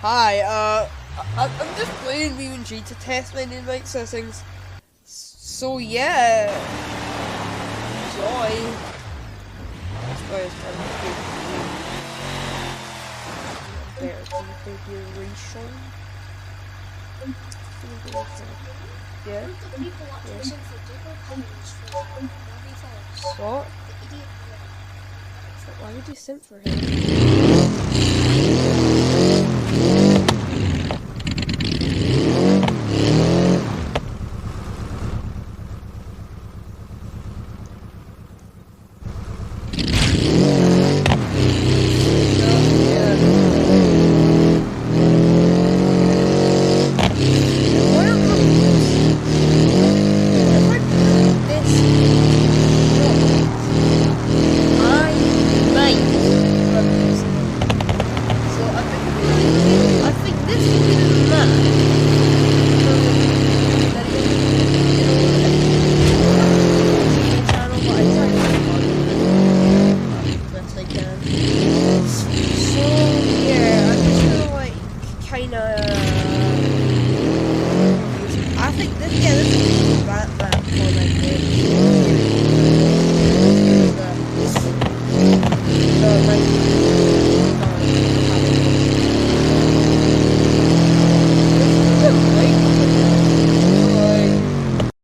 Hi, I'm just playing BMG to test my invite settings. So yeah, enjoy. Enjoy is kind of good. Better configuration. Yeah. What? Why would you simp for him?